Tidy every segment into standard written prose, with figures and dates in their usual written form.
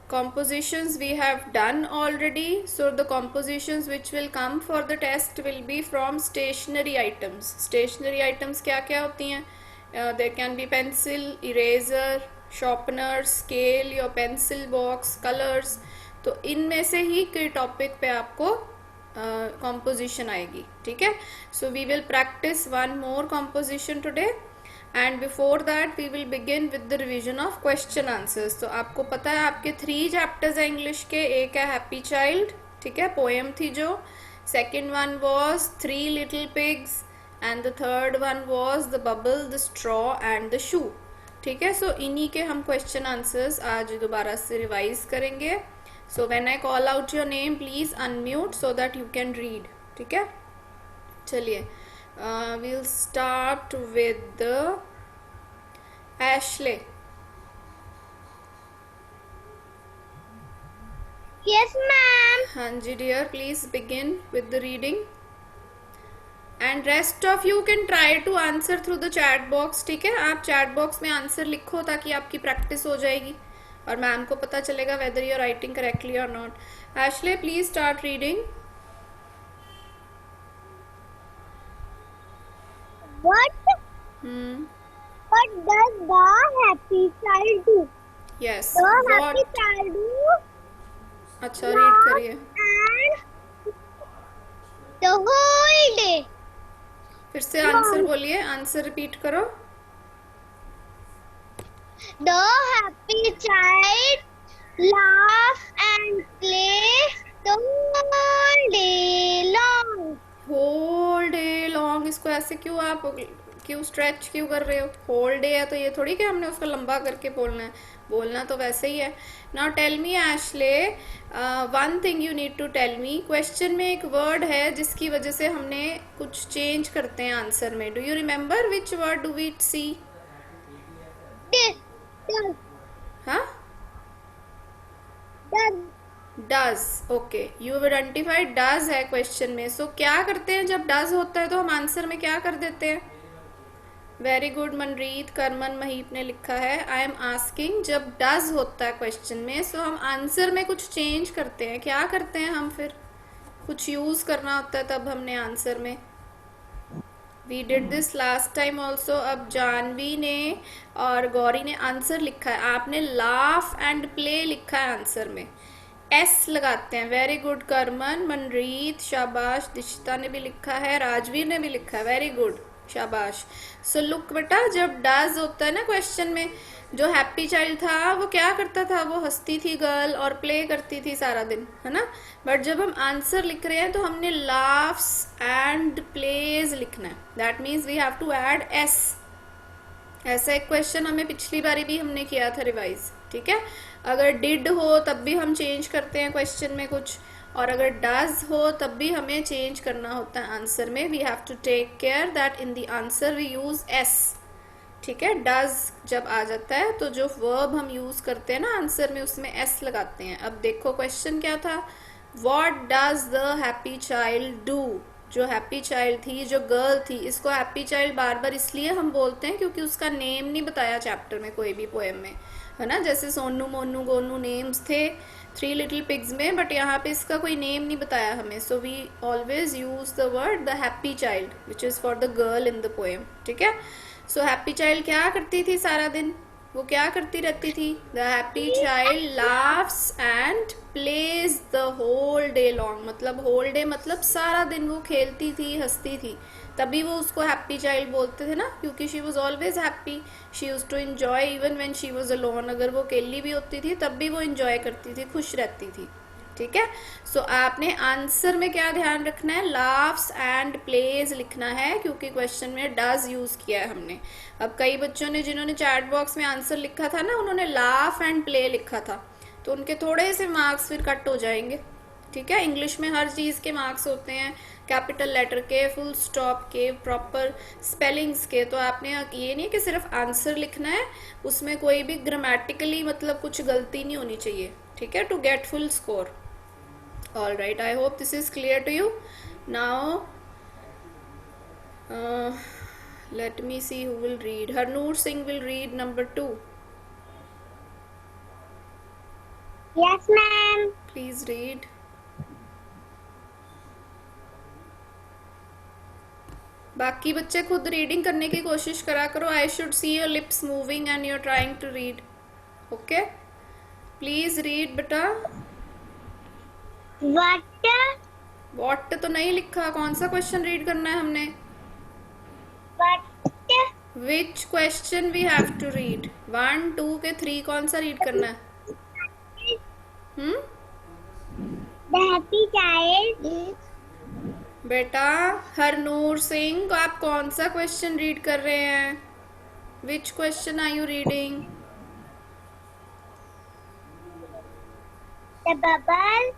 compositions we have done already, so the compositions which will come for the test will be from stationary items. Stationary items क्या क्या होती हैं? There can be pencil, eraser, sharpener, scale, your pencil box, colors. तो इनमें से ही कोई topic पे आपको composition आएगी. ठीक है? So we will practice one more composition today. And before that we will begin with the revision of question answers. तो आपको पता है आपके 3 चैप्टर्स है इंग्लिश के. एक है हैप्पी चाइल्ड, ठीक है, पोएम थी जो. Second one was 3 little pigs and the third one was the bubble, the straw and the शू. ठीक है, सो इन्हीं के हम क्वेश्चन आंसर्स आज दोबारा से रिवाइज करेंगे. So when I call out your name please unmute so that you can read. ठीक है, चलिए. We'll start with Ashley. Yes, ma'am. हाँ जी dear, please begin with the reading. And rest of you can try to answer through the chat box. ठीक है, आप chat box में answer लिखो ताकि आपकी प्रैक्टिस हो जाएगी और मैम को पता चलेगा whether you are writing correctly or not. Ashley, please start reading. What does the happy child do? Yes. The What? happy child do अच्छा रीड करिए. and the whole day. फिर से आंसर बोलिए, आंसर रिपीट करो. The happy child laugh and play the whole day long. Whole day long, इसको ऐसे क्यों आप क्यों स्ट्रेच क्यों कर रहे हो? होल डे है तो ये थोड़ी कि हमने उसको लंबा करके बोलना है, बोलना तो वैसे ही है. Now tell me Ashley, one thing you need to tell me. Question में एक वर्ड है जिसकी वजह से हमने कुछ चेंज करते हैं आंसर में. Do you remember which word do we see? हाँ, does. Okay, you identify does है क्वेश्चन में. सो क्या करते हैं जब डज होता है तो हम आंसर में क्या कर देते हैं? वेरी गुड मनरीत, करमन, महीप ने लिखा है. आई एम आस्किंग, जब डज होता है क्वेश्चन में सो हम आंसर में कुछ चेंज करते हैं. क्या करते हैं हम? फिर कुछ यूज करना होता है तब हमने आंसर में. We did this last time also. अब जानवी ने और गौरी ने आंसर लिखा है, आपने लाफ एंड प्ले लिखा है आंसर में. एस लगाते हैं. वेरी गुड करमन, मनरीत, शाबाश. दिशिता ने भी लिखा है, राजवीर ने भी लिखा है. वेरी गुड, शाबाश. सो लुक बेटा, जब डज होता है ना क्वेश्चन में, जो हैप्पी चाइल्ड था वो क्या करता था? वो हंसती थी गर्ल और प्ले करती थी सारा दिन, है ना. बट जब हम आंसर लिख रहे हैं तो हमने लाफ्स एंड प्लेज लिखना है. That means we have to add S. ऐसा एक क्वेश्चन हमें पिछली बारी भी हमने किया था रिवाइज. ठीक है, अगर डिड हो तब भी हम चेंज करते हैं क्वेश्चन में कुछ, और अगर डज हो तब भी हमें चेंज करना होता है आंसर में. We have to take care that in the answer we use S. ठीक है, डज जब आ जाता है तो जो वर्ब हम यूज करते हैं ना आंसर में उसमें एस लगाते हैं. अब देखो क्वेश्चन क्या था. What does the happy child do? जो हैप्पी चाइल्ड थी, जो गर्ल थी, इसको हैप्पी चाइल्ड बार बार इसलिए हम बोलते हैं क्योंकि उसका नेम नहीं बताया चैप्टर में कोई भी पोएम में, है ना. जैसे सोनू, मोनू, गोनू नेम्स थे 3 लिटिल पिग्स में, बट यहाँ पे इसका कोई नेम नहीं बताया हमें. So we always use the word the happy child which is for the girl in the poem. ठीक है, सो हैप्पी चाइल्ड क्या करती थी सारा दिन? वो क्या करती रहती थी? The happy child laughs and plays the whole day long. मतलब होल डे मतलब सारा दिन वो खेलती थी, हंसती थी, तभी वो उसको हैप्पी चाइल्ड बोलते थे ना, क्योंकि she was always happy. She use to enjoy even when she was alone. अगर वो अकेली भी होती थी तब भी वो इन्जॉय करती थी, खुश रहती थी. ठीक है, सो आपने आंसर में क्या ध्यान रखना है? लाफ्स एंड प्लेज लिखना है, क्योंकि क्वेश्चन में डज यूज किया है हमने. अब कई बच्चों ने जिन्होंने चैट बॉक्स में आंसर लिखा था ना, उन्होंने लाफ एंड प्ले लिखा था, तो उनके थोड़े से मार्क्स फिर कट हो जाएंगे. ठीक है, इंग्लिश में हर चीज़ के मार्क्स होते हैं, कैपिटल लेटर के, फुल स्टॉप के, प्रॉपर स्पेलिंग्स के. तो आपने ये नहीं कि सिर्फ आंसर लिखना है, उसमें कोई भी ग्रामेटिकली मतलब कुछ गलती नहीं होनी चाहिए. ठीक है, to get full score. All right, I hope this is clear to you. Now let me see who will read. Harnoor Singh will read number 2. Yes, ma'am. Please read. बाकी बच्चे खुद रीडिंग करने की कोशिश करा करो. I should see your lips moving and you are trying to read. Okay, please read बेटा. What? What तो नहीं लिखा. कौन सा क्वेश्चन रीड करना है हमने? What? Which question we have to read? 1 2 के 3 कौन सा रीड करना है? The happy child is. बेटा हरनूर सिंह, आप कौन सा क्वेश्चन रीड कर रहे हैं? Which question are you reading? The bubble.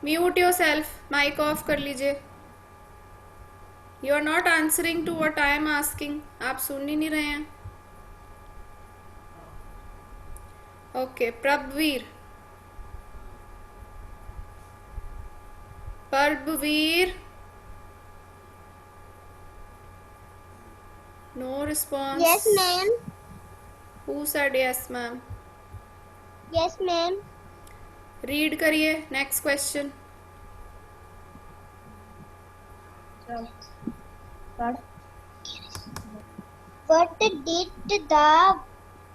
Mute yourself. Mic off कर लीजिए. You are not answering to what I am asking. आप सुन ही नहीं रहे हैं. ओके, Prabhvir. Prabhvir, no response. Yes, ma'am. Who said yes ma'am? Yes, ma'am. Read करिए next question. What did the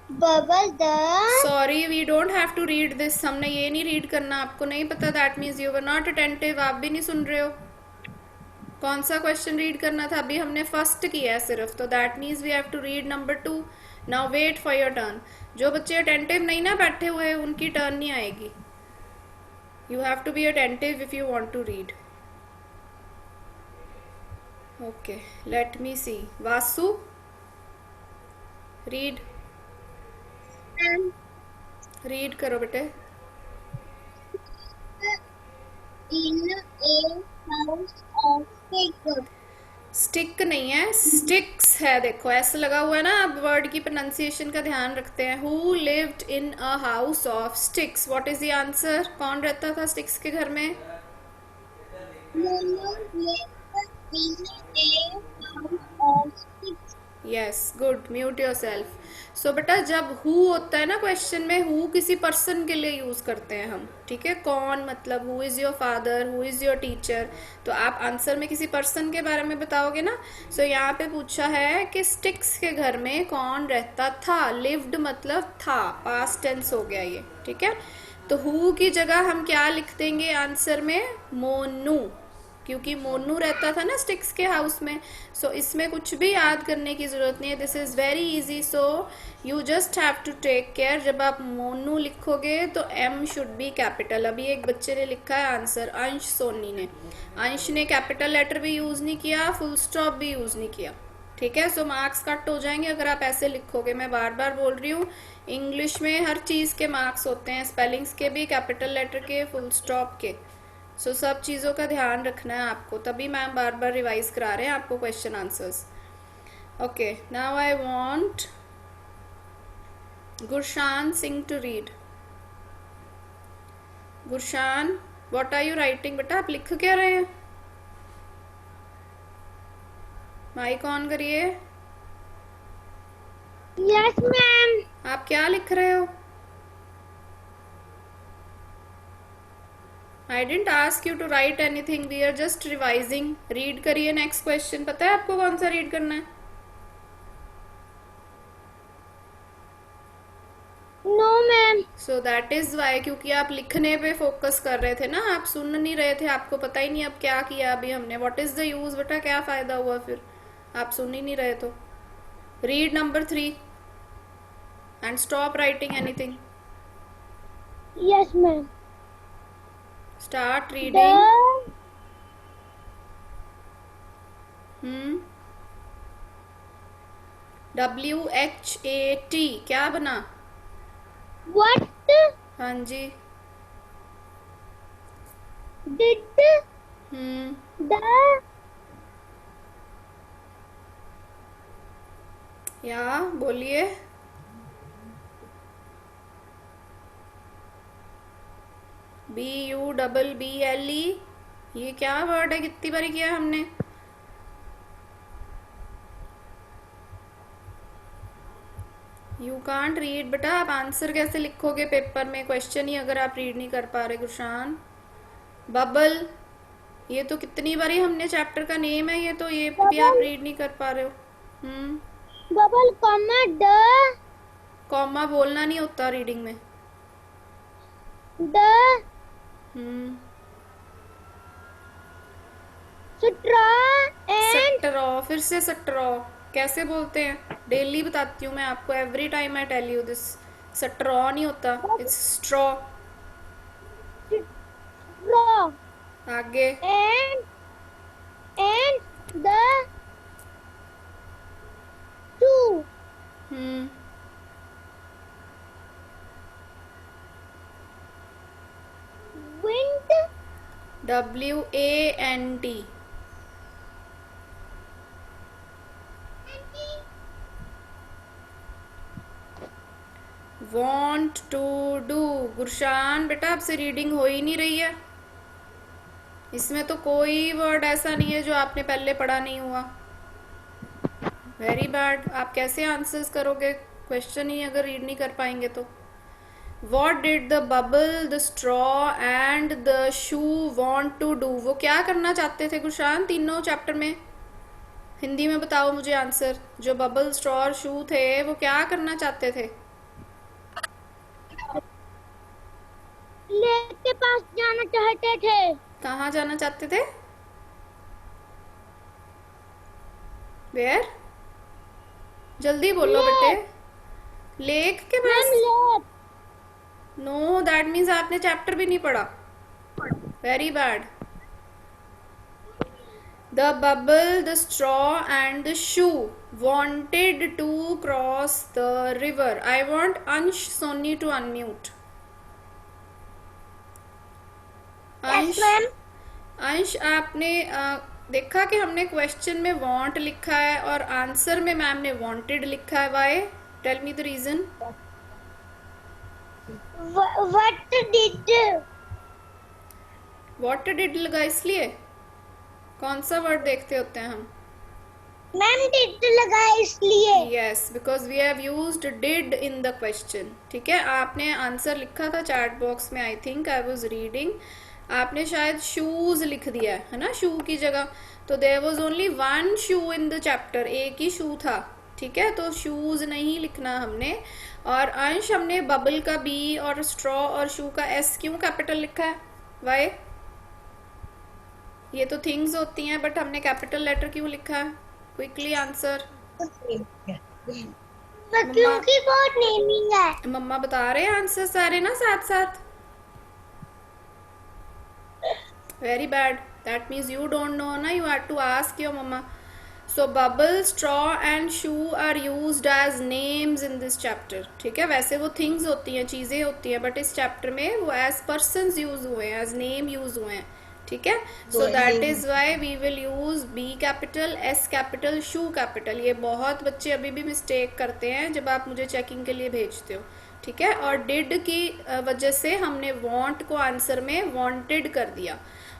bubble the? Sorry, we don't have to read this. हमने ये नहीं रीड करना. आपको नहीं पता, that means you were not attentive. आप भी नहीं सुन रहे हो. कौन सा क्वेश्चन रीड करना था? अभी हमने फर्स्ट किया है सिर्फ, तो that means we have to read number 2. Now wait for your turn. जो बच्चे अटेंटिव नहीं ना बैठे हुए, उनकी टर्न नहीं आएगी. You have to be attentive if you want to read. Okay, let me see. Vasu, read. Read करो बेटे. In a house of figures. Stick नहीं है, स्टिक्स है. देखो ऐसे लगा हुआ है ना. अब वर्ड की प्रोनाउंसिएशन का ध्यान रखते हैं. Who lived in a house of sticks? What is the answer? कौन रहता था स्टिक्स के घर में? Momo lived in a house of six. Yes, good. Mute yourself. So बेटा जब हु होता है ना क्वेश्चन में, हु किसी पर्सन के लिए यूज करते हैं हम. ठीक है, कौन मतलब who is your father, who is your teacher. तो आप आंसर में किसी पर्सन के बारे में बताओगे ना. सो यहाँ पे पूछा है कि स्टिक्स के घर में कौन रहता था. लिव्ड मतलब था, पास्ट टेंस हो गया ये. ठीक है, तो हु की जगह हम क्या लिख देंगे आंसर में? मोनू, क्योंकि मोनू रहता था ना स्टिक्स के हाउस में. सो इसमें कुछ भी याद करने की जरूरत नहीं है. This is very easy. So you just have to take care. जब आप मोनू लिखोगे तो एम शुड बी कैपिटल. अभी एक बच्चे ने लिखा है आंसर, अंश सोनी ने. अंश ने कैपिटल लेटर भी यूज नहीं किया, फुल स्टॉप भी यूज नहीं किया. ठीक है, सो मार्क्स कट हो जाएंगे अगर आप ऐसे लिखोगे. मैं बार बार बोल रही हूँ, इंग्लिश में हर चीज के मार्क्स होते हैं, स्पेलिंग्स के भी, कैपिटल लेटर के, फुल स्टॉप के. सो सब चीज़ों का ध्यान रखना है आपको. तभी मैम बार बार रिवाइज करा रहे हैं आपको question answers. Okay, now I want Gurshan Singh to read. Gurshan, what are you writing? बेटा आप लिख क्या रहे हैं? माइक ऑन करिए. Yes, ma'am. आप क्या लिख रहे हो? I didn't ask you to write anything, we are just revising. Read करिए नेक्स्ट क्वेश्चन. पता है आपको कौन सा रीड करना है? No, ma'am. So that is why, क्योंकि आप लिखने पे फोकस कर रहे थे ना, आप सुन नहीं रहे थे. आपको पता ही नहीं अब क्या किया अभी हमने. व्हाट इज द यूज बेटा? क्या फायदा हुआ फिर? आप सुन ही नहीं रहे तो. Read number 3 and stop writing anything. Yes, ma'am. Start reading. WHAT क्या बना? What हाँ जी. did the या बोलिए. BUBBLE, ये क्या वर्ड है? कितनी बारी किया है हमने? यू कांट रीड बेटा, आप आंसर कैसे लिखोगे पेपर में, क्वेश्चन ही अगर आप रीड नहीं कर पा रहे गुरशान। बबल, ये तो कितनी बारी हमने चैप्टर का नेम है, ये तो ये भी आप बबल रीड नहीं कर पा रहे हो। बबल कॉमा द कॉमा बोलना नहीं होता रीडिंग में। द हम्म स्ट्रॉ एंड सट्रॉ, फिर से सट्रॉ कैसे बोलते हैं, डेली बताती हूँ मैं आपको, every time I tell you this. Straw नहीं होता, इट्स स्ट्रॉ। स्ट्रॉ आगे and the two hmm wind WANT, want to do। Gurshan बेटा आपसे रीडिंग हो ही नहीं रही है, इसमें तो कोई वर्ड ऐसा नहीं है जो आपने पहले पढ़ा नहीं हुआ। वेरी बैड, आप कैसे आंसर्स करोगे क्वेश्चन ही अगर रीड नहीं कर पाएंगे तो। What did the bubble, the straw and the shoe want to do, वो क्या करना चाहते थे गुरशान तीनों चैप्टर में, हिंदी में बताओ मुझे आंसर। जो बबल, स्ट्रॉ और शू थे वो क्या करना चाहते थे। लेक के पास जाना चाहते थे। कहाँ जाना चाहते थे, वेयर, जल्दी बोलो बेटे। लेक के ma'am pass, lake know that means आपने चैप्टर भी नहीं पढ़ा। Very bad. The bubble, the straw and the shoe wanted to cross the river। I want अंश सोनी टू अनम्यूट। अंश, मैम अंश आपने देखा कि हमने क्वेश्चन में want लिखा है और आंसर में मैम ने wanted लिखा है, why, tell me the reason. What did what did लगा इसलिए, कौन सा वर्ड देखते होते हैं हम। मैम डिड लगा इसलिए। Yes, because we have used did in the question. ठीक है, आपने आंसर लिखा था चैट बॉक्स में, I think I was reading, आपने शायद शूज लिख दिया है ना शू की जगह, तो there was only one shoe in the chapter, एक ही शू था। ठीक है, तो शूज नहीं लिखना हमने। और अंश, हमने बबल का बी और स्ट्रॉ और शू का एस क्यों कैपिटल लिखा है, वाई, ये तो थिंग्स होती हैं बट हमने कैपिटल लेटर क्यों लिखा है, क्विकली आंसर। क्योंकि बहुत नेमिंग है। मम्मा बता रहे हैं आंसर सारे ना साथ साथ। Very bad, that means you don't know ना, you have to ask your mumma. So bubble, straw and shoe are used as names in this chapter. ठीक है, वैसे वो थिंग्स होती हैं, चीज़ें होती हैं, बट इस चैप्टर में वो एज पर्सन्स यूज हुए हैं, एज नेम यूज हुए हैं। ठीक है, so that is why we will use B capital, S capital, shoe capital. ये बहुत बच्चे अभी भी मिस्टेक करते हैं जब आप मुझे चेकिंग के लिए भेजते हो। ठीक है, और डिड की वजह से हमने वांट को आंसर में वांटेड कर दिया।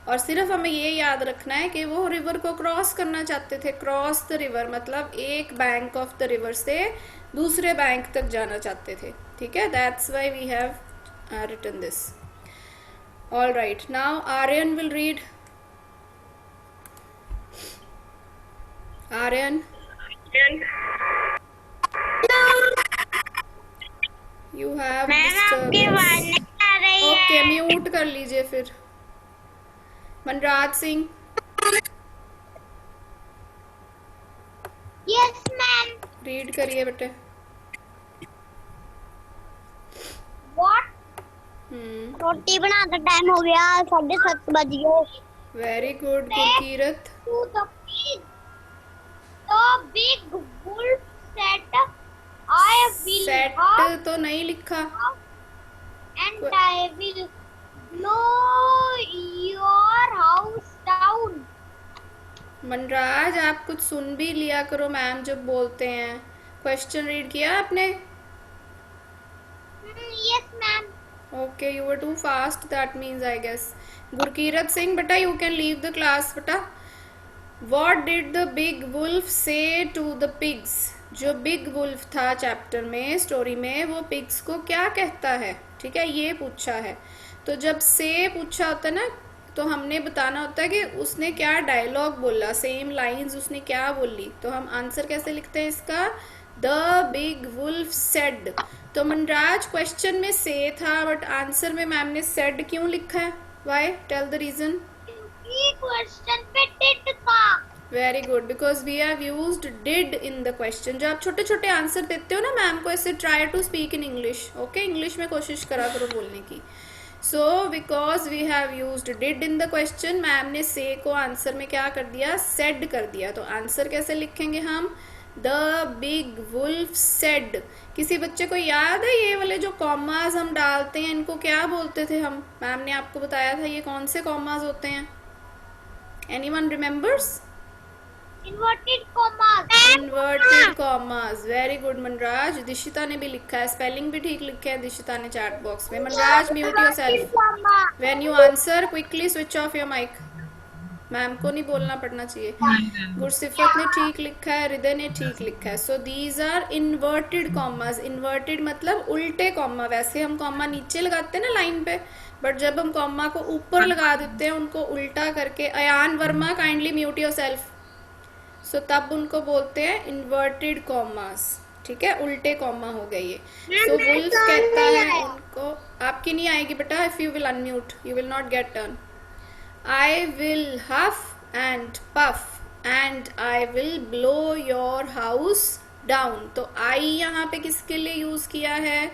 और सिर्फ हमें ये याद रखना है कि वो रिवर को क्रॉस करना चाहते थे, क्रॉस द रिवर मतलब एक बैंक ऑफ द रिवर से दूसरे बैंक तक जाना चाहते थे। ठीक है, that's why we have written this. All right, now Aryan will read. Aryan, you have ma'am आपकी आवाज disturbance. नहीं आ रही Okay, है। म्यूट कर लीजिए फिर। Manraj Singh, yes ma'am. Read करिए बेटे। व्हाट रोटी बनाने का टाइम हो गया, 7:30 बज गए। Very good Gurkirat. To the big wolf said, I will set have तो नहीं लिखा। and I will blow your house down. Manraj, आप कुछ सुन भी लिया करो मैम जब बोलते हैं। क्वेश्चन रीड किया आपने? Yes ma'am. Okay, you were too fast, that means, I guess. Gurkirat Singh, beta, you can leave the class, beta. What did the big wolf say to the pigs? जो big wolf था chapter में, story में, वो pigs को क्या कहता है, ठीक है, ये पूछा है। तो जब से पूछा होता है ना, तो हमने बताना होता है कि उसने क्या डायलॉग बोला, सेम लाइंस उसने क्या बोली। तो हम आंसर कैसे लिखते हैं इसका? The big wolf said. तो मनराज क्वेश्चन में से था, बट आंसर में मैम ने सेड क्यों लिखा है? Why? Tell the reason. Question पे टिट था। Very good, because we have used did in the question. जब आप छोटे छोटे आंसर देते हो ना मैम को, ऐसे try to speak in English, okay, English में कोशिश करा करो बोलने की। So because we have used did in the question, ma'am ने से को आंसर में क्या कर दिया? सेड कर दिया। तो आंसर कैसे लिखेंगे हम? The big wolf said. किसी बच्चे को याद है ये वाले जो कॉमाज हम डालते हैं, इनको क्या बोलते थे हम? मैम ने आपको बताया था ये कौन से कॉमाज होते हैं? Anyone remembers? Inverted commas. Inverted commas. Very good Manraj. Dishita ने भी लिखा है, स्पेलिंग भी ठीक लिखा है दिशिता ने चैट बॉक्स में। Manraj mute yourself when you answer, quickly switch off your mic. Ma'am को नहीं बोलना पड़ना चाहिए। गुरसिफत ने ठीक लिखा है, हृदय ने ठीक लिखा है। So these are inverted commas. Inverted मतलब उल्टे कॉमा। वैसे हम कॉमा नीचे लगाते हैं ना लाइन पे, बट जब हम कॉमा को ऊपर लगा देते हैं, उनको उल्टा करके। Ayaan Verma kindly mute yourself. So तब उनको बोलते हैं इन्वर्टेड कॉमास, ठीक है, उल्टे कॉमा हो गए ये। सो वुल्फ कहता है उनको, आपकी नहीं आएगी बेटा, if you will unmute you will not get turn. I will huff and puff and I will blow your house down. तो आई यहाँ पे किसके लिए यूज किया है?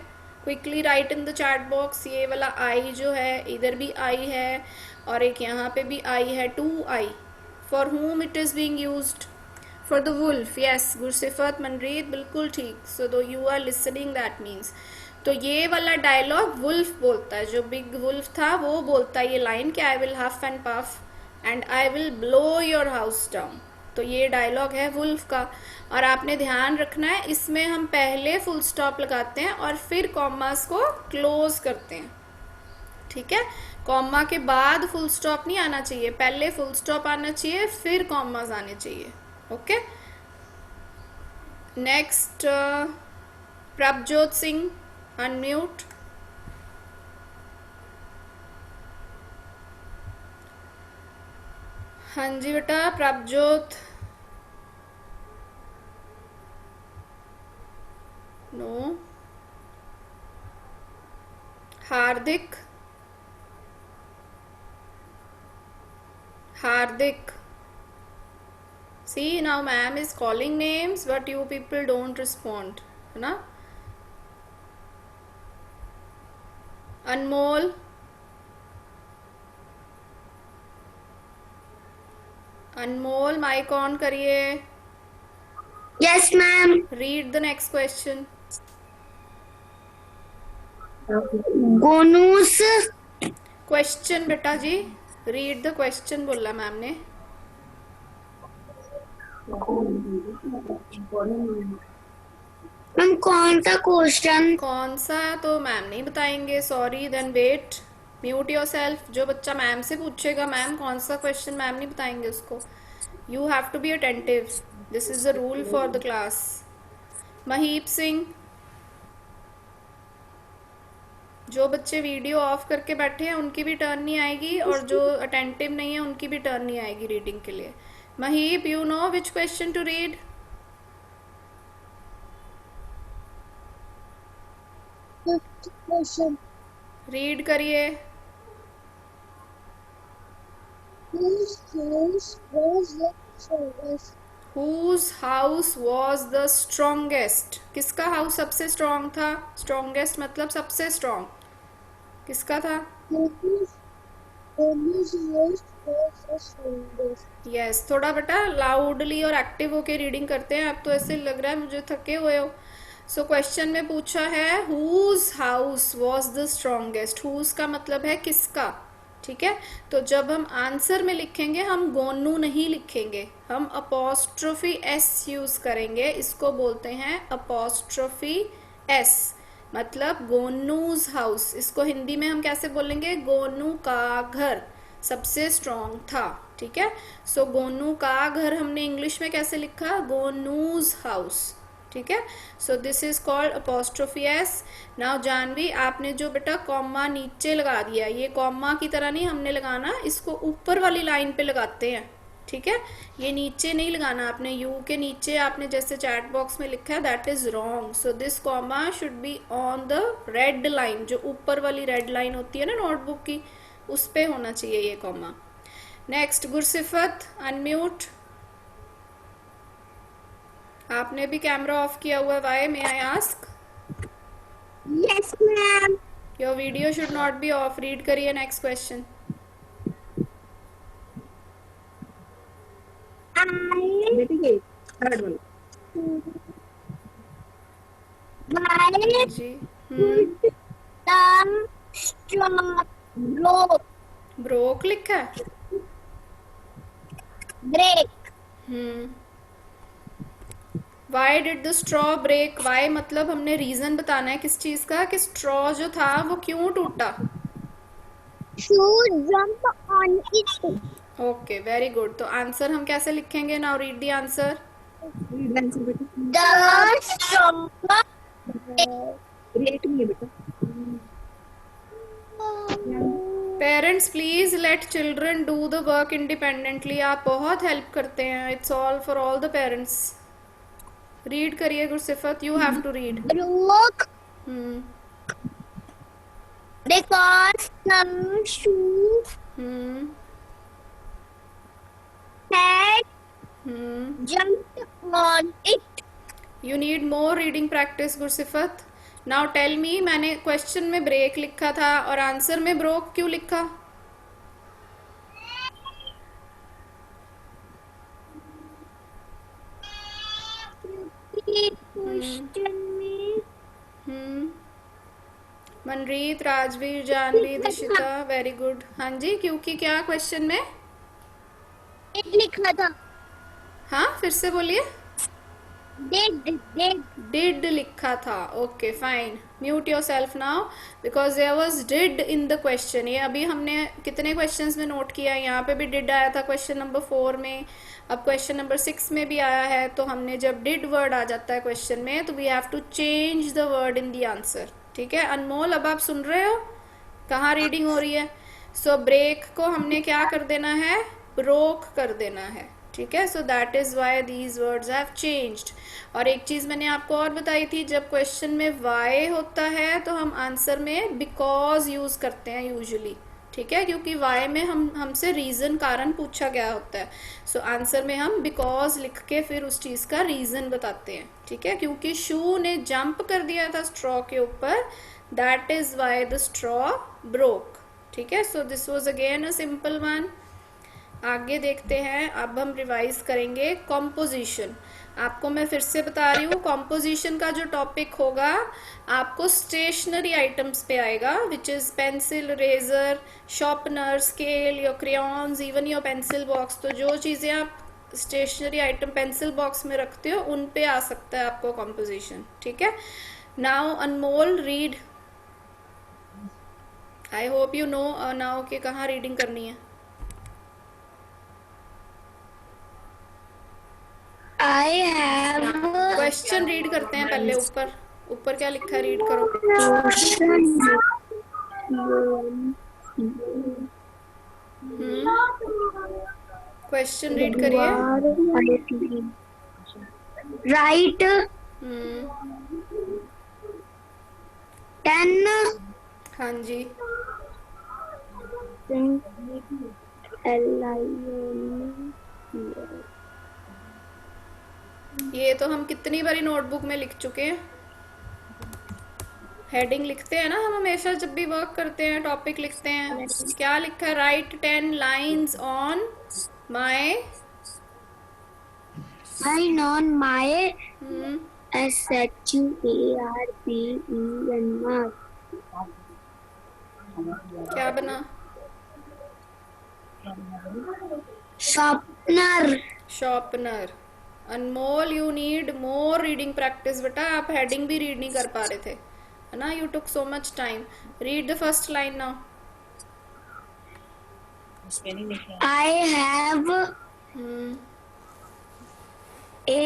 Quickly write in the chat box. ये वाला आई जो है, इधर भी आई है और एक यहाँ पे भी आई है, 2 I. For whom it is being used? For the wolf. Yes, Gursifat, Manreet, बिल्कुल ठीक। So though you are listening, that means. तो ये वाला डायलॉग वुल्फ बोलता है, जो बिग वुल्फ था वो बोलता है ये लाइन कि I will huff and puff and I will blow your house down. तो ये डायलॉग है वुल्फ का। और आपने ध्यान रखना है, इसमें हम पहले फुल स्टॉप लगाते हैं और फिर कॉमास को क्लोज करते हैं, ठीक है। कॉमा के बाद फुल स्टॉप नहीं आना चाहिए, पहले फुल स्टॉप आना चाहिए, फिर कॉमास आने चाहिए, okay. Next Prabhjot Singh, unmute. हाँ जी बेटा, Prabhjot. No. Hardik. Hardik. See, now ma'am is calling names, but you people don't respond, है ना? अनमोल। अनमोल, माइक ऑन करिए। Yes ma'am. Read the next question. गोनूस। क्वेश्चन बेटा जी, रीड द क्वेश्चन बोला मैम ने। मैम कौन सा क्वेश्चन? कौन सा तो मैम नहीं बताएंगे, sorry. Then wait, mute yourself. जो बच्चा मैम से पूछेगा मैम कौन सा क्वेश्चन, मैम नहीं बताएंगे उसको। You have to be attentive, this is the rule for the class. Mahip Singh. जो बच्चे वीडियो ऑफ करके बैठे हैं उनकी भी टर्न नहीं आएगी, और जो अटेंटिव नहीं है उनकी भी टर्न नहीं आएगी रीडिंग के लिए। Mahip, you know which question to read? Read करिए। Whose house was the strongest? किसका हाउस सबसे स्ट्रॉन्ग था? स्ट्रॉन्गेस्ट मतलब सबसे स्ट्रॉन्ग, किसका था? यस, थोड़ा बेटा लाउडली और एक्टिव होके रीडिंग करते हैं। अब तो ऐसे लग रहा है मुझे थके हुए हो। सो क्वेश्चन में पूछा है whose house was the strongest। whose का मतलब है किसका, ठीक है। तो जब हम आंसर में लिखेंगे हम गोनू नहीं लिखेंगे, हम अपॉस्ट्रोफी एस यूज करेंगे। इसको बोलते हैं अपॉस्ट्रोफी एस, मतलब गोनूज हाउस। इसको हिंदी में हम कैसे बोलेंगे? गोनू का घर सबसे स्ट्रॉन्ग था, ठीक है। सो गोनू का घर हमने इंग्लिश में कैसे लिखा? गोनूज हाउस, ठीक है। So this is called apostrophe S. Now Janvi, आपने जो बेटा कॉमा नीचे लगा दिया, ये कॉमा की तरह नहीं हमने लगाना, इसको ऊपर वाली लाइन पे लगाते हैं, ठीक है। ये नीचे नहीं लगाना आपने, यू के नीचे आपने जैसे चैट बॉक्स में लिखा है, that is wrong. So this comma should be on the red line, जो ऊपर वाली रेड लाइन होती है ना नोटबुक की, उस पे होना चाहिए ये कॉमा। Next गुरसिफत, unmute. आपने भी कैमरा ऑफ किया हुआ है, why may I ask? Yes, ma'am. Your video should not be off. Read करिए नेक्स्ट क्वेश्चन। I थर्ड वाला। why जी। would the straw broke? Broke लिखा है। Break. Why did the straw break? Why मतलब हमने रीजन बताना है किस चीज का, कि स्ट्रॉ जो था वो क्यों टूटा। Should jump on it. Okay, very good. तो आंसर हम कैसे लिखेंगे? Now read the answer. Read answer बेटा। The straw ब्रेक नहीं है बेटा। Parents please let children do the work independently. आप बहुत हेल्प करते हैं। It's all for all the parents. Read करिए Gursifat, you have to read. broke because some shoe had jumped on it. You need more reading practice Gursifat. Now tell me, मैंने question में break लिखा था और आंसर में broke क्यों लिखा? Question में मनरीत, राजवीर, जानवी, दिशिता, वेरी गुड। हाँ जी, क्योंकि क्या क्वेश्चन में did लिखा था। हाँ फिर से बोलिए। did डिड लिखा था। Okay fine, mute yourself now because there was did in the question. ये अभी हमने कितने क्वेश्चंस में नोट किया है, यहाँ पे भी डिड आया था क्वेश्चन नंबर 4 में, अब क्वेश्चन नंबर 6 में भी आया है। तो हमने जब डिड वर्ड आ जाता है क्वेश्चन में, तो we have to change the word in the answer, ठीक है। अनमोल, अब आप सुन रहे हो कहाँ रीडिंग हो रही है? सो ब्रेक को हमने क्या कर देना है? ब्रोक कर देना है, ठीक है। So that is why these words have changed. और एक चीज मैंने आपको और बताई थी, जब क्वेश्चन में वाई होता है तो हम आंसर में बिकॉज यूज करते हैं यूजुअली, ठीक है, क्योंकि वाई में हमसे रीजन, कारण पूछा गया होता है। सो आंसर में हम बिकॉज लिख के फिर उस चीज का रीजन बताते हैं, ठीक है। क्योंकि शू ने जंप कर दिया था स्ट्रॉ के ऊपर, that is why the straw broke, ठीक है। So this was again a simple one. आगे देखते हैं, अब हम रिवाइज करेंगे कॉम्पोजिशन। आपको मैं फिर से बता रही हूँ, कॉम्पोजिशन का जो टॉपिक होगा आपको स्टेशनरी आइटम्स पे आएगा, which is pencil, eraser, sharpener, scale, your crayons, even your pencil box. तो जो चीज़ें आप स्टेशनरी आइटम पेंसिल बॉक्स में रखते हो उन पे आ सकता है आपको कॉम्पोजिशन, ठीक है। Now Anmol read. I hope you know now कि कहाँ रीडिंग करनी है। I have क्वेश्चन रीड करते हैं पहले। ऊपर ऊपर क्या लिखा है, रीड करो। क्वेश्चन रीड करिए। Write 10 हाँ जी, ये तो हम कितनी बारी नोटबुक में लिख चुके हैं। हेडिंग लिखते हैं ना हम हमेशा जब भी वर्क करते हैं, टॉपिक लिखते हैं। क्या लिखा है? Right 10 lines on my Sign on my SHUARPEN mark. क्या बना? Sharpener. Sharpener. Anmol, you need more reading practice बेटा। आप हेडिंग भी रीड नहीं कर पा रहे थे, है ना। You took so much time. Read the first line now. I have a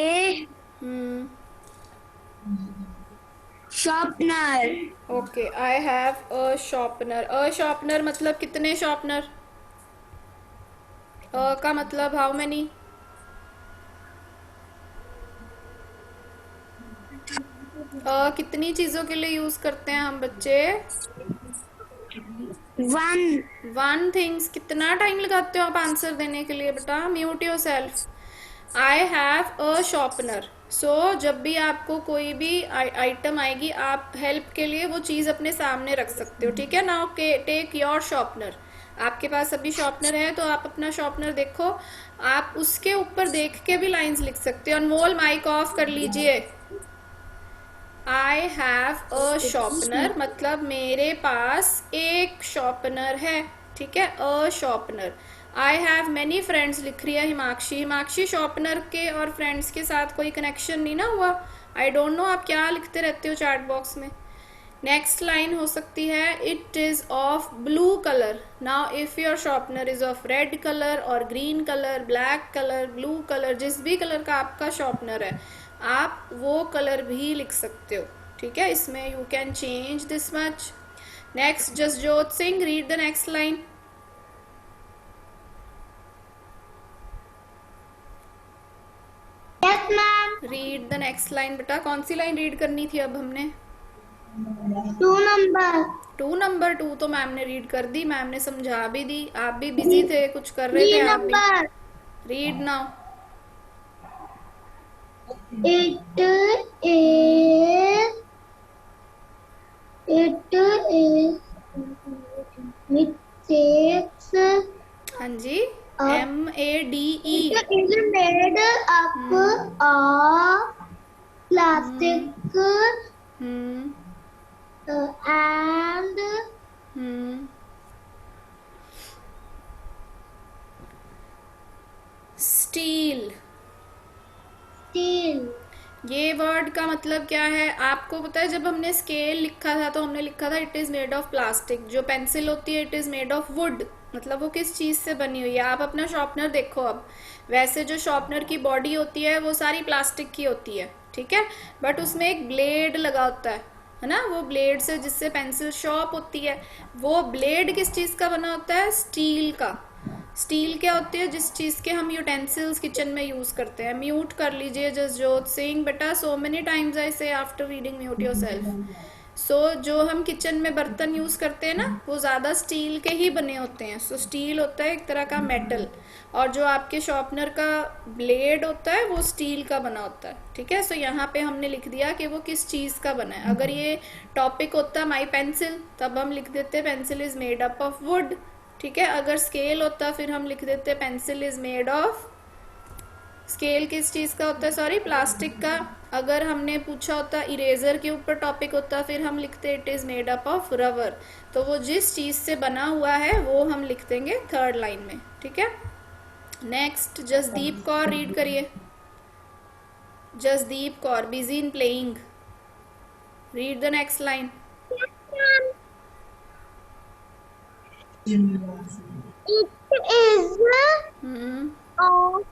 sharpener. Okay, I have a sharpener. A sharpener मतलब कितने शॉर्पनर? अ का मतलब हाउ मेनी? कितनी चीज़ों के लिए यूज़ करते हैं हम बच्चे? वन। One things. कितना टाइम लगाते हो आप आंसर देने के लिए बेटा? Mute yourself. I have a sharpener. So जब भी आपको कोई भी आइटम आएगी, आप हेल्प के लिए वो चीज़ अपने सामने रख सकते हो, ठीक है? Now take your sharpener. आपके पास अभी शॉर्पनर है तो आप अपना शॉर्पनर देखो। आप उसके ऊपर देख के भी लाइंस लिख सकते हो। अनमोल माइक ऑफ कर लीजिए। आई हैव अ शॉर्पनर मतलब मेरे पास एक शॉर्पनर है, ठीक है? A sharpener. I have many friends लिख रही है हिमाक्षी। हिमाक्षी, शॉर्पनर के और फ्रेंड्स के साथ कोई कनेक्शन नहीं ना हुआ? आई डोंट नो आप क्या लिखते रहते हो चैट बॉक्स में। नेक्स्ट लाइन हो सकती है it is of blue colour. Now if your sharpener is of red colour और green colour, black colour, blue colour, जिस भी कलर का आपका शॉर्पनर है, आप वो कलर भी लिख सकते हो, ठीक है? इसमें you can change this much. Next, Jasjot Singh, read the next line. Yes ma'am. Read the next line बेटा। कौन सी लाइन रीड करनी थी अब हमने? 2 नंबर। 2 तो मैम ने रीड कर दी, मैम ने समझा भी दी। आप भी बिजी थे, कुछ कर रहे थे 3 आप भी। Number. Read now. It is. It is. It takes. हाँ जी, MADE। It is made up of plastic hmm and hmm steel. steel. ये वर्ड का मतलब क्या है आपको पता है? जब हमने स्केल लिखा था तो हमने लिखा था it is made of plastic. जो पेंसिल होती है it is made of would, मतलब वो किस चीज़ से बनी हुई है। आप अपना शॉर्पनर देखो अब। वैसे जो शॉर्पनर की बॉडी होती है वो सारी प्लास्टिक की होती है, ठीक है? बट उसमें एक ब्लेड लगा होता है ना? वो ब्लेड से जिससे पेंसिल शॉर्प होती है, वो ब्लेड किस चीज़ का बना होता है? स्टील का। स्टील क्या होती है? जिस चीज़ के हम यूटेंसिल्स किचन में यूज़ करते हैं। म्यूट कर लीजिए जसजोत सिंह बेटा। सो many times I say after reading mute yourself. So जो हम किचन में बर्तन यूज़ करते हैं ना, वो ज़्यादा स्टील के ही बने होते हैं। सो स्टील होता है एक तरह का मेटल, और जो आपके शॉर्पनर का ब्लेड होता है वो स्टील का बना होता है, ठीक है? सो यहाँ पे हमने लिख दिया कि वो किस चीज़ का बना है। अगर ये टॉपिक होता माई पेंसिल, तब हम लिख देते pencil is made up of would, ठीक है? अगर स्केल होता फिर हम लिख देते pencil is made of. Scale किस चीज़ का होता है? सॉरी, प्लास्टिक का। अगर हमने पूछा होता इरेजर के ऊपर टॉपिक होता, फिर हम लिखते it is made up of rubber. तो वो जिस चीज़ से बना हुआ है वो हम लिख देंगे थर्ड लाइन में, ठीक है? नेक्स्ट, जसदीप कौर, रीड करिए। Jasdeep Kaur, busy in playing. Read the next line. It is of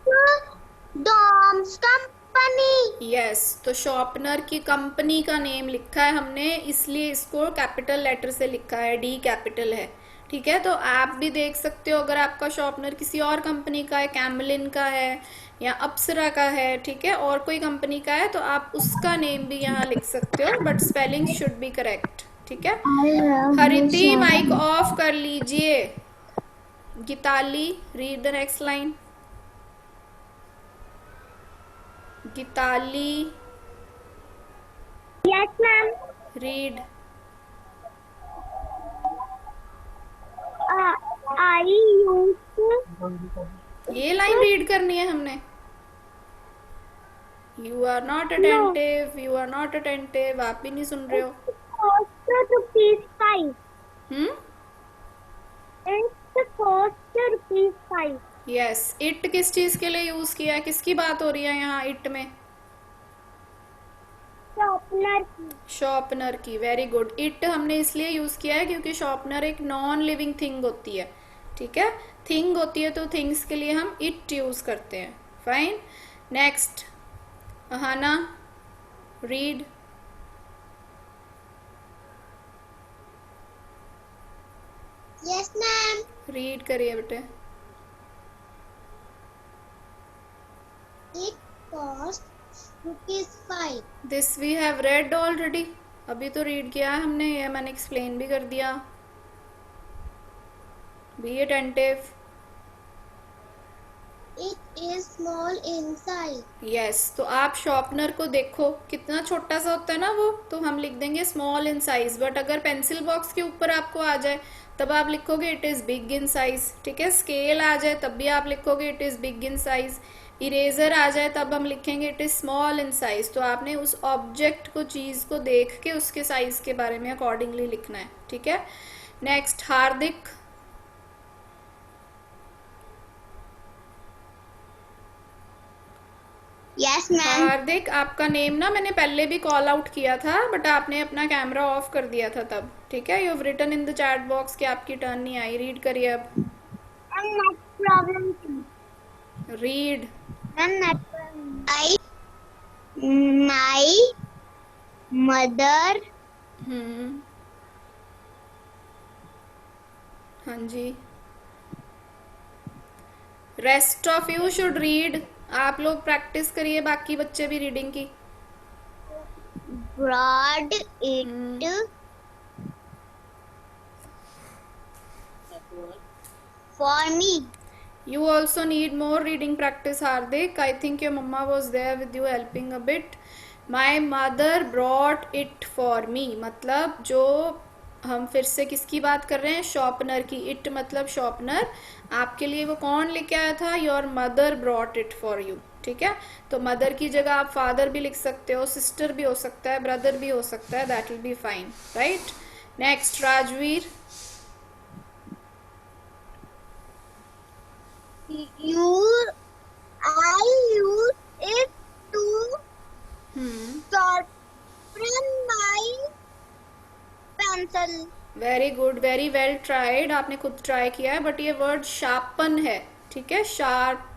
Dom's company. Yes, तो शॉर्पनर की कंपनी का नेम लिखा है हमने, इसलिए इसको कैपिटल लेटर से लिखा है, डी कैपिटल है, ठीक है? तो आप भी देख सकते हो अगर आपका शॉर्पनर किसी और कंपनी का है, कैमलिन का है या अप्सरा का है, ठीक है, और कोई कंपनी का है, तो आप उसका नेम भी यहाँ लिख सकते हो, but spelling should be correct, ठीक है? हरिति, माइक ऑफ कर लीजिए। Geetali, read the next line. Geetali, Yes, ma'am. Read. I used. ये लाइन रीड करनी है हमने। You are not attentive, you are not attentive. आप भी नहीं सुन रहे हो। Cost ₹5. Hmm It cost ₹5. Yes, it किस चीज के लिए यूज किया है? किसकी बात हो रही है यहाँ इट में? Sharpener. शॉर्पनर की। Very good. इट हमने इसलिए यूज किया है क्योंकि शॉर्पनर एक नॉन लिविंग थिंग होती है, ठीक है? थिंग होती है तो थिंग्स के लिए हम इट यूज करते हैं। Fine. Next, Ahana, read. Yes, ma'am. Read करिए बेटे. It cost ₹5. This we have read already. अभी तो रीड किया है हमने, ये मैंने एक्सप्लेन भी कर दिया. Be attentive. It is small in size. Yes, तो आप शॉर्पनर को देखो कितना छोटा सा होता है ना वो, तो हम लिख देंगे स्मॉल इन साइज. बट अगर पेंसिल बॉक्स के ऊपर आपको आ जाए तब आप लिखोगे it is big in size. ठीक है, स्केल आ जाए तब भी आप लिखोगे it is big in size. Eraser आ जाए तब हम लिखेंगे it is small in size. तो आपने उस ऑब्जेक्ट को, चीज को देख के उसके साइज के बारे में अकॉर्डिंगली लिखना है. ठीक है. नेक्स्ट हार्दिक. Yes, ma'am. हार्दिक, आपका नेम ना मैंने पहले भी कॉल आउट किया था बट आपने अपना कैमरा ऑफ कर दिया था तब. ठीक है, you have written in the chat box कि आपकी टर्न नहीं आई. रीड करिए अब. I'm not problem. Read. I'm not problem. My mother हाँ जी. Rest of you should read. आप लोग प्रैक्टिस करिए, बाकी बच्चे भी रीडिंग की. brought it for me. You also need more reading practice, Hardik. I think your mama was there with you helping a bit. My mother brought it for me. मतलब जो हम फिर से किसकी बात कर रहे हैं, शॉर्पनर की. इट मतलब शॉर्पनर. आपके लिए वो कौन लेके आया था, your mother brought it for you. ठीक है, तो मदर की जगह आप फादर भी लिख सकते हो, सिस्टर भी हो सकता है, ब्रदर भी हो सकता है. That will be fine. Right. Next Rajveer. I use it to sharpen my pencil. Very good, very well tried. आपने खुद ट्राई किया है बट ये वर्ड शार्पन है. ठीक है, शार्प.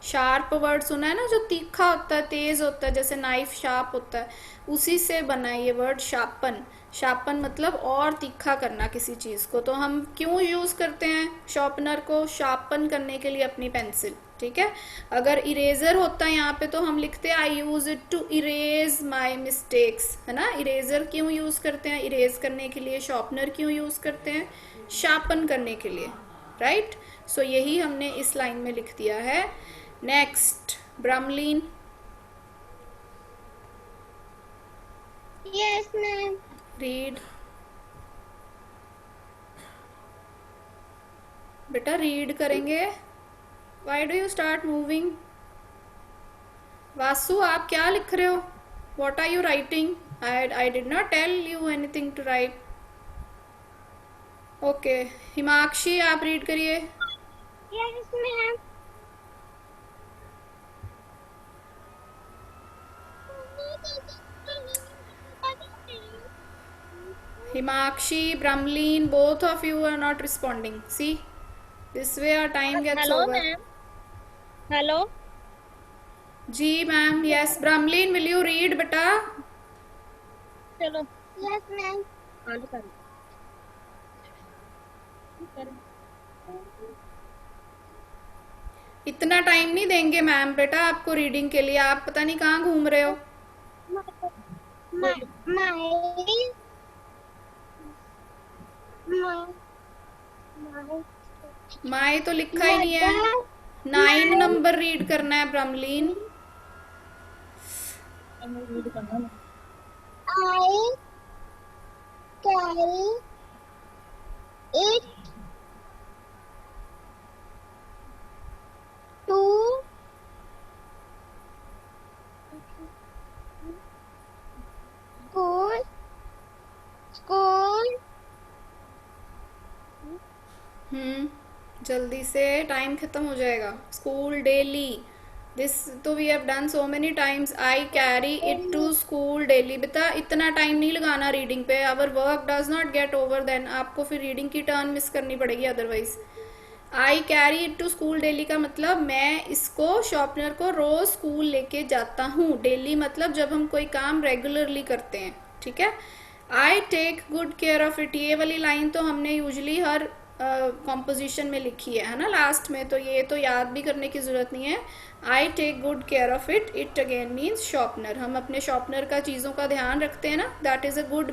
शार्प वर्ड सुना है ना, जो तीखा होता है, तेज होता है, जैसे नाइफ शार्प होता है, उसी से बना है ये वर्ड शार्पन. शार्पन मतलब और तीखा करना किसी चीज को. तो हम क्यों यूज करते हैं शार्पनर को, शार्पन करने के लिए अपनी पेंसिल. ठीक है. अगर इरेजर होता है यहाँ पे तो हम लिखते हैं I use it to erase my mistakes, है ना. इरेजर क्यों यूज करते हैं, इरेज करने के लिए. शार्पनर क्यों यूज करते हैं, शार्पन करने के लिए. राइट. सो यही हमने इस लाइन में लिख दिया है. Next Brahmleen. Yes, ma'am. Read. बेटा रीड करेंगे. Why do you start moving. Vasu, आप क्या लिख रहे हो, what are you writing. I did not tell you anything to write. Okay, Himakshi आप रीड करिए. Yes, ma'am. Himakshi, Brahmleen, both of you are not responding. See, this way our time gets Hello, over. ma'am. Hello. जी ma'am. Yes Brahmleen, will you read बेटा. चलो. Yes, ma'am. इतना time नहीं देंगे ma'am बेटा आपको रीडिंग के लिए. आप पता नहीं कहाँ घूम रहे हो. माई तो लिखा ही नहीं है. 9 नंबर रीड करना है ब्रह्मलीन. I carry it to school. जल्दी से, टाइम खत्म हो जाएगा. School daily. दिस तो we have done so many times. I carry it to school daily. बेटा इतना टाइम नहीं लगाना रीडिंग पे. Our work does not get over then. आपको फिर रीडिंग की टर्न मिस करनी पड़ेगी otherwise. I carry it to school daily का मतलब मैं इसको, शॉर्पनर को, रोज स्कूल लेके जाता हूँ. डेली मतलब जब हम कोई काम रेगुलरली करते हैं. ठीक है. I take good care of it. ये वाली लाइन तो हमने यूजली हर कॉम्पोजिशन में लिखी है ना लास्ट में, तो ये तो याद भी करने की ज़रूरत नहीं है। I take good care of it, it again means sharpener. हम अपने शॉर्पनर का चीज़ों का ध्यान रखते हैं ना, दैट इज़ अ गुड